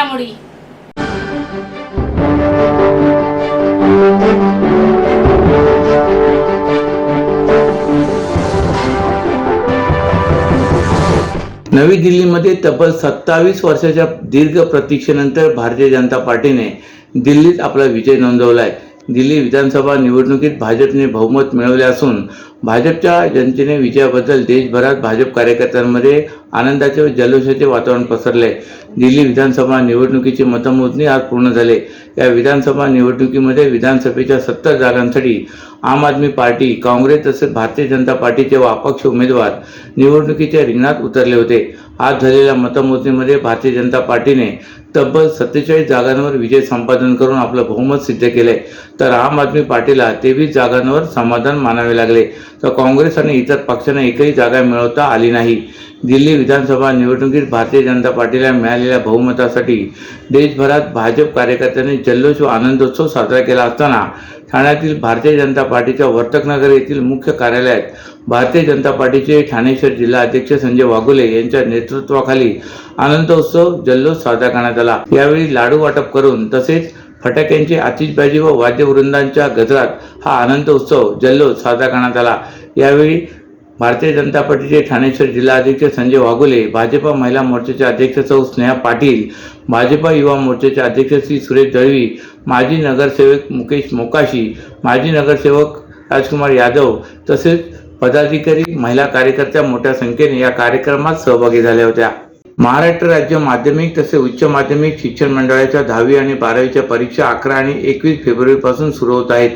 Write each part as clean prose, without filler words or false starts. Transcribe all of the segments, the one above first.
घडामोडी। नवी दिल्लीमध्ये तब्बल 27 वर्षाच्या दीर्घ प्रतीक्षेनंतर भारतीय जनता पार्टीने दिल्लीत आपला विजय नोंदवलाय। दिल्ली विधानसभा निवडणुकीत भाजपने बहुमत मिळवले असून भाजपच्या जनतेने विजयाबद्दल देशभरात भाजप कार्यकर्त्यांमध्ये आनंदाचे व जल्लोषाचे वातावरण पसरले। दिल्ली विधानसभा निवडणुकीची मतमोजणी आज पूर्ण झाले। या विधानसभा निवडणुकीमध्ये विधानसभेच्या 70 जागांसाठी आम आदमी पार्टी, काँग्रेस तसेच भारतीय जनता पार्टीचे व अपक्ष उमेदवार निवडणुकीच्या रिंगणात उतरले होते। आज झालेल्या मतमोजणीमध्ये भारतीय जनता पार्टीने तब्बल 47 जागांवर विजय संपादन करून आपलं बहुमत सिद्ध केले, तर आम आदमी पार्टीला 23 जागांवर समाधान मानावे लागले, तर काँग्रेस आणि इतर पक्षांना एकही जागा मिळवता आली नाही। दिल्ली विधानसभा निवडणुकीत भारतीय जनता पार्टीला मिळालेल्या बहुमतासाठी देशभरात भाजप कार्यकर्त्यांनी जल्लोष व आनंदोत्सव साजरा केला असताना ठाण्यातील भारतीय जनता पार्टीच्या वर्तकनगर येथील मुख्य कार्यालयात भारतीय जनता पार्टीचे ठाणे शहर जिल्हा अध्यक्ष संजय वाघोले यांच्या नेतृत्वाखाली आनंदोत्सव जल्लोष साजरा करण्यात आला। यावेळी लाडू वाटप करून तसेच फटाक्यांची आतिषबाजी व वाद्यवृंदांच्या गजरात हा आनंद उत्सव जल्लोष साजरा करण्यात आला। यावेळी भारतीय जनता पार्टीचे ठाणे शहर जिल्हा अध्यक्ष संजय वाघोले, भाजपा महिला मोर्चाचे अध्यक्ष सौ स्नेहा पाटील, भाजपा युवा मोर्चाचे अध्यक्ष श्री सुरेश दळवी, माजी नगरसेवक मुकेश मोकाशी, माजी नगरसेवक राजकुमार यादव तसेच पदाधिकारी, महिला कार्यकर्त्या मोठ्या संख्येने या कार्यक्रमात सहभागी झाल्या होत्या। महाराष्ट्र राज्य माध्यमिक तसेच उच्च माध्यमिक शिक्षण मंडळाच्या 10वी आणि 12वीच्या परीक्षा 11 आणि 21 फेब्रुवारीपासून सुरू होत आहेत।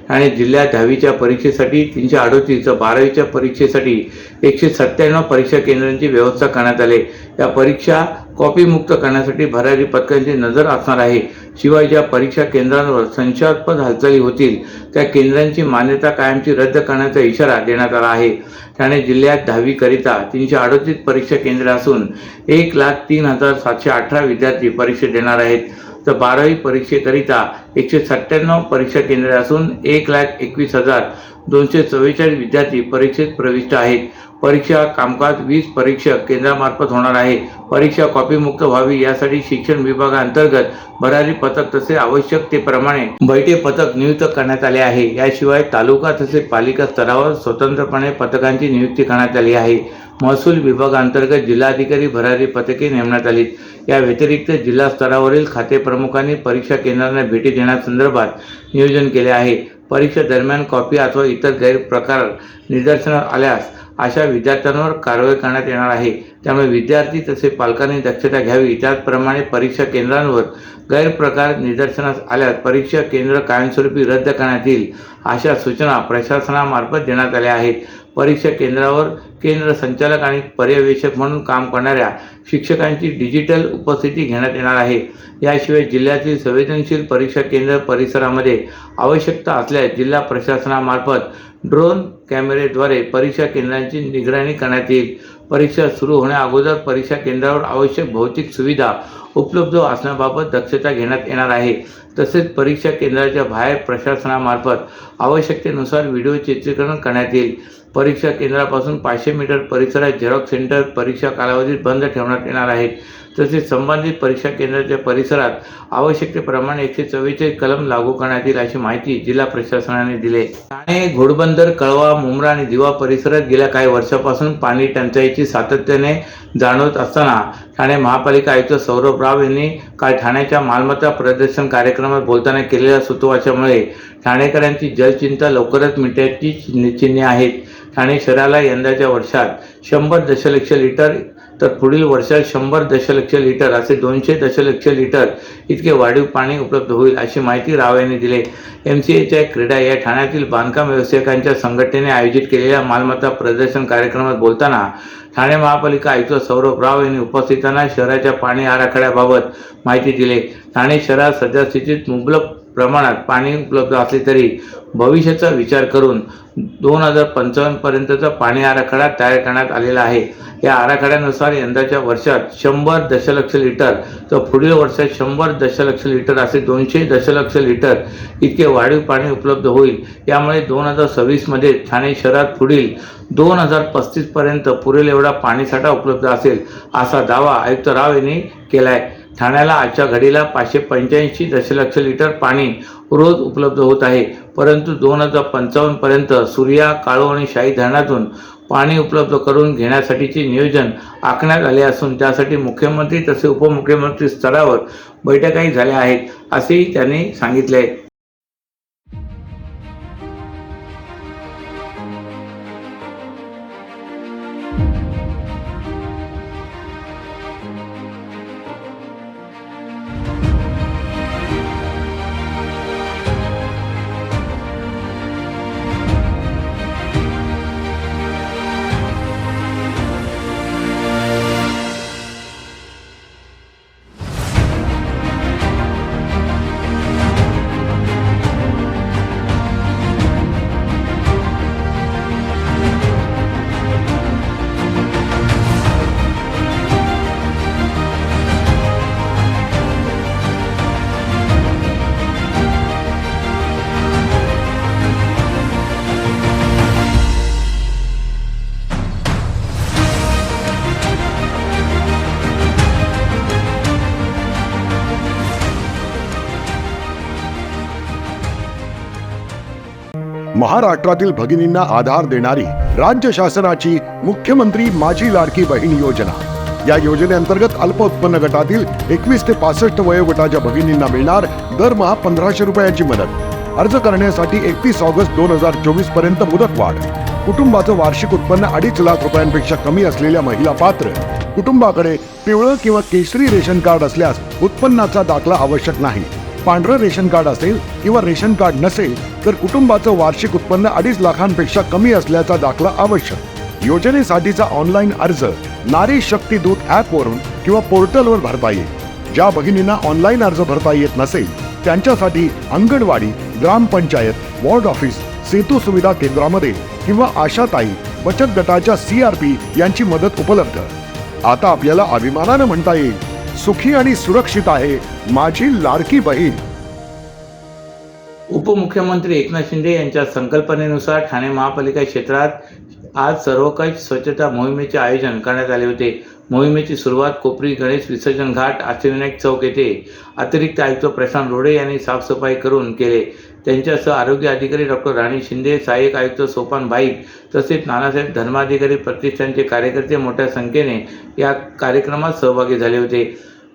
आणि जिल्ह्यात 10वीच्या परीक्षेसाठी 338 तर 12वीच्या परीक्षेसाठी 197 परीक्षा केंद्रांची व्यवस्था करण्यात आली। या परीक्षा कॉपी मुक्त करण्यासाठी भरारी पथकांची नजर असणार आहे। शिवाय ज्या परीक्षा केंद्रांवर संशयास्पद हालचाली होतील त्या केंद्रांची मान्यता कायमची रद्द करण्याचा इशारा देण्यात आला आहे। ठाणे जिल्ह्यात 10वी करिता 338 परीक्षा केंद्रे असून 1,03,718 विद्यार्थी परीक्षा देणार आहेत, तर 12वी परीक्षेकरिता 197 परीक्षा केंद्रे असून 1,21,244 विद्यार्थी परीक्षेत प्रविष्ट आहेत। परीक्षा कामकाज 20 परीक्षक केंद्रामार्फत होणार आहे। परीक्षा कॉपीमुक्त व्हावी यासाठी शिक्षण विभागाअंतर्गत भरारी पथक तसे आवश्यकतेप्रमाणे बैठे पथक नियुक्त करण्यात आले आहे। याशिवाय तालुका तसेच पालिका स्तरावर स्वतंत्रपणे पथकांची नियुक्ती करण्यात आली आहे। महसूल विभागाअंतर्गत जिल्हाधिकारी भरारी पथके नेमण्यात आली। या व्यतिरिक्त जिल्हा स्तरावरील खाते प्रमुखांनी परीक्षा केंद्रांना भेटी देण्यासंदर्भात नियोजन केले आहे। परीक्षा दरम्यान कॉपी अथवा इतर गैरप्रकार निदर्शनास आल्यास अशा विद्यार्थ्यांवर कारवाई करण्यात येणार आहे। त्यामुळे विद्यार्थी तसेच पालकांनी दक्षता घ्यावी। त्याचप्रमाणे परीक्षा केंद्रांवर गैरप्रकार निदर्शनास आल्यास परीक्षा केंद्र कायमस्वरूपी रद्द करण्यात येईल अशा सूचना प्रशासनामार्फत देण्यात आल्या आहेत। परीक्षा केंद्रावर केंद्र संचालक आणि पर्यवेक्षक म्हणून काम करणाऱ्या शिक्षकांची डिजिटल उपस्थिती घेण्यात येणार आहे। याशिवाय जिल्ह्यातील संवेदनशील परीक्षा केंद्र परिसरामध्ये आवश्यकता असल्यास जिल्हा प्रशासनामार्फत ड्रोन कॅमेरेद्वारे परीक्षा केंद्रांची निगराणी करण्यात येईल। परीक्षा सुरू होण्या अगोदर परीक्षा केंद्रावर आवश्यक भौतिक सुविधा उपलब्ध असण्याबाबत दक्षता घेण्यात येणार आहे। तसेच परीक्षा केंद्राच्या बाहेर प्रशासनामार्फत आवश्यकतेनुसार व्हिडिओ चित्रीकरण करण्यात येईल। परीक्षा केंद्रापासून 500 मीटर परिसरात झेरॉक्स सेंटर परीक्षा कालावधीत बंद ठेवण्यात येणार आहेत। तसेच संबंधित परीक्षा केंद्राच्या परिसरात आवश्यकतेप्रमाणे 144 कलम लागू करण्यात येईल अशी माहिती जिल्हा प्रशासनाने दिली। ठाणे, घोडबंदर, कळवा, मुंब्रा आणि दिवा परिसरात गेल्या काही वर्षापासून पाणी टंचाईची सातत्याने जाणवत असताना ठाणे महापालिका आयुक्त सौरभ राव यांनी काल ठाण्याच्या मालमत्ता प्रदर्शन कार्यक्रमात बोलताना केलेल्या सूतवाचामुळे ठाणेकरांची जलचिंता लवकरच मिटण्याची चिन्हे आहेत। ठाणे शहराला यंदाच्या वर्षात 100 दशलक्ष लिटर तर पुढील वर्षात 100 दशलक्ष लिटर असे 200 दशलक्ष लिटर इतके वाढीव पाणी उपलब्ध होईल अशी माहिती राव यांनी दिली। MCHI क्रीडा या ठाण्यातील बांधकाम व्यावसायिकांच्या संघटनेने आयोजित केलेल्या मालमत्ता प्रदर्शन कार्यक्रमात बोलताना ठाणे महापालिका आयुक्त सौरभ राव यांनी उपस्थितांना शहराच्या पाणी आराखड्याबाबत माहिती दिली। ठाणे शहरात सद्यस्थितीत मुबलक प्रमाणात पाणी उपलब्ध असले तरी भविष्याचा विचार करून 2055 पर्यंतचा पाणी आराखडा तयार करण्यात आलेला आहे। या आराखड्यानुसार यंदाच्या वर्षात 100 दशलक्ष लिटर तर पुढील वर्षात 100 दशलक्ष लिटर असे 200 दशलक्ष लिटर इतके वाढीव पाणी उपलब्ध होईल। यामुळे 2026 मध्ये ठाणे शहरात पुढील 2035 पर्यंत पुरेल एवढा पाणीसाठा उपलब्ध असेल असा दावा आयुक्त राव यांनी केला आहे। ठाण्याला आजच्या घडीला 585 दशलक्ष लिटर पाणी रोज उपलब्ध होत आहे, परंतु 2055 पर्यंत सूर्या, काळू आणि शाही धरणातून पाणी उपलब्ध करून घेण्यासाठीचे नियोजन आखण्यात आले असून त्यासाठी मुख्यमंत्री तसेच उपमुख्यमंत्री स्तरावर बैठकाही झाल्या आहेत, असेही त्यांनी सांगितले. महाराष्ट्रातील भगिनींना आधार देणारी राज्य शासनाची मुख्यमंत्री माझी लाडकी बहीण योजना. या योजनेअंतर्गत अल्प उत्पन्न गटातील 21 ते 65 वयोगटाच्या भगिनींना मिळणार दरमहा 1500 रुपयांची मदत. अर्ज करण्यासाठी 31 ऑगस्ट 2024 पर्यंत मुदतवाढ. कुटुंबाचं वार्षिक उत्पन्न 2.5 लाख रुपयांपेक्षा कमी असलेल्या महिला पात्र. कुटुंबाकडे पिवळं किंवा केशरी रेशन कार्ड असल्यास उत्पन्नाचा दाखला आवश्यक नाही. पांढरं रेशन कार्ड असेल किंवा रेशन कार्ड नसेल तर कुटुंबाचं वार्षिक उत्पन्न 2.5 लाखांपेक्षा कमी असल्याचा दाखला आवश्यक. योजनेसाठीचा ऑनलाईन अर्ज नारी शक्ती दूत ॲप वरून किंवा पोर्टलवर भरता येईल. ज्या भगिनींना ऑनलाईन अर्ज भरता येत नसेल त्यांच्यासाठी अंगणवाडी, ग्रामपंचायत, वॉर्ड ऑफिस, सेतू सुविधा केंद्रामध्ये किंवा आशाताई बचत गटाच्या CRP यांची मदत उपलब्ध. आता आपल्याला अभिमानानं म्हणता येईल, सुखी आणि सुरक्षित आहे माझी लाडकी बहीण. उपमुख्यमंत्री एकनाथ शिंदे यांच्या संकल्पनेनुसार ठाणे महापालिका क्षेत्रात आज सर्वकष स्वच्छता मोहिमेचे आयोजन करण्यात आले होते. मोहिमेची सुरुवात कोपरी गणेश विसर्जन घाट, अष्टविनायक चौक येथे अतिरिक्त आयुक्त प्रशांत रोडे यांनी साफसफाई करून केले. त्यांच्यासह आरोग्य अधिकारी डॉक्टर राणी शिंदे, सहाय्यक आयुक्त सोपान बाईक तसेच नानासाहेब धर्माधिकारी प्रतिष्ठानचे कार्यकर्ते मोठ्या संख्येने या कार्यक्रमात सहभागी झाले होते.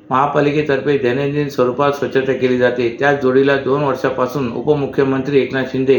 महापालिकेतर्फे दैनंदिन स्वरूपात स्वच्छता केली जाते. त्याच जोडीला 2 वर्षापासून उपमुख्यमंत्री एकनाथ शिंदे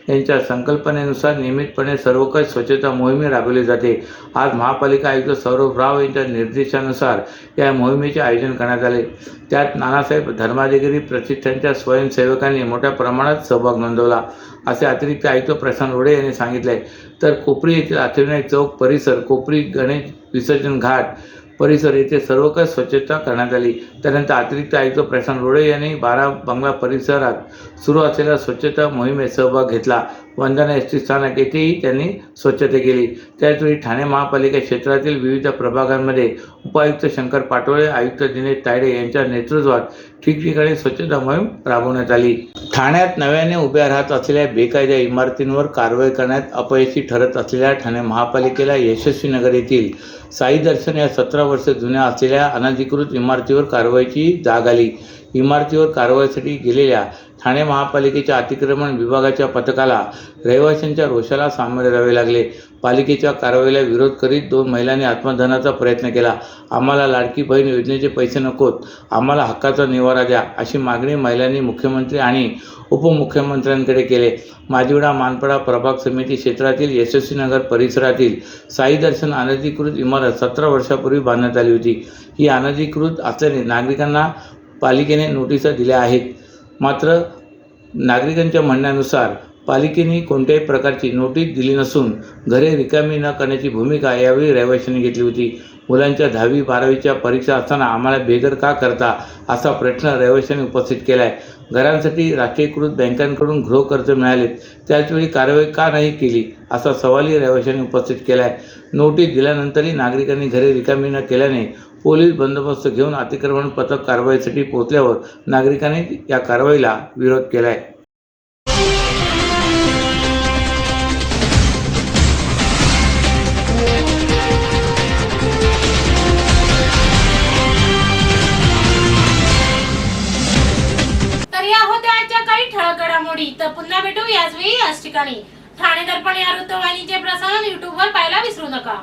यांच्या संकल्पनेनुसार नियमितपणे सर्वकष स्वच्छता मोहीम राबवली जाते. आज महापालिका आयुक्त सौरभ राव यांच्या निर्देशानुसार या मोहिमेचे आयोजन करण्यात आले. त्यात नानासाहेब धर्माधिकारी प्रतिष्ठानच्या स्वयंसेवकांनी मोठ्या प्रमाणात सहभाग नोंदवला, असे अतिरिक्त आयुक्त प्रशांत रोडे यांनी सांगितले. तर कोपरी येथील अष्टविनायक चौक परिसर, कोपरी गणेश विसर्जन घाट परिसर येथे सर्वकष स्वच्छता करण्यात आली. त्यानंतर अतिरिक्त आयुक्त प्रशांत रोडे यांनी 12 बंगला परिसरात सुरू असलेल्या स्वच्छता मोहिमेत सहभाग घेतला. वंदना एसटी स्थानक येथेही त्यांनी स्वच्छता केली. त्याचवेळी ठाणे महापालिका क्षेत्रातील विविध प्रभागांमध्ये उपायुक्त शंकर पाटोळे, आयुक्त दिनेश तायडे यांच्या नेतृत्वात ठिकठिकाणी स्वच्छता मोहीम राबवण्यात आली. ठाण्यात नव्याने उभ्या राहत असलेल्या बेकायदा इमारतींवर कारवाई करण्यात अपयशी ठरत असलेल्या ठाणे महापालिकेला यशस्वी नगर येथील साई दर्शन या 17 वर्ष जुन्या असलेल्या अनधिकृत इमारतीवर कारवाईची जाग आली. इमारतीवर कारवाईसाठी गेलेल्या ठाणे महापालिकेच्या अतिक्रमण विभागाच्या पथकाला रहिवाशांच्या रोषाला सामोरे जावे लागले. पालिकेच्या कारवाईला विरोध करीत 2 महिलांनी आत्मदहनाचा प्रयत्न केला. आम्हाला लाडकी बहीण योजनेचे पैसे नकोत, आम्हाला हक्काचा निवारा द्या, अशी मागणी महिलांनी मुख्यमंत्री आणि उपमुख्यमंत्र्यांकडे केले. माजिवडा मानपाडा प्रभाग समिती क्षेत्रातील यशस्वी नगर परिसरातील साई दर्शन अनधिकृत इमारत 17 वर्षापूर्वी बांधण्यात आली होती. ही अनधिकृत असल्याने नागरिकांना पालिकेने नोटिसा दिल्या आहेत. मात्र नागरिकांच्या म्हणण्यानुसार पालिकेने कोणत्याही प्रकारची नोटीस दिली नसून घरे रिकामी न करण्याची भूमिका यावेळी रहिवाशांनी घेतली होती. मुलांच्या 10वी 12वीच्या परीक्षा असताना आम्हाला बेघर का करता, असा प्रश्न रहिवाशांनी उपस्थित केला आहे. घरांसाठी राष्ट्रीयकृत बँकांकडून गृहकर्ज मिळाले, त्याचवेळी कारवाई का नाही केली, असा सवालही रहिवाशांनी उपस्थित केला आहे. नोटीस दिल्यानंतरही नागरिकांनी घरे रिकामी न केल्याने पोलीस बंदोबस्त घेऊन अतिक्रमण पथक कारवाईसाठी पोहोचल्यावर नागरिकांनी या कारवाईला विरोध केला आहे. या होत्या आजच्या काही ठळक घडामोडी. तर पुन्हा भेटू याच वेळी याच ठिकाणी. ठाणे दर्पण या वृत्तवाहिनीचे प्रसारण YouTube वर पाहायला विसरू नका.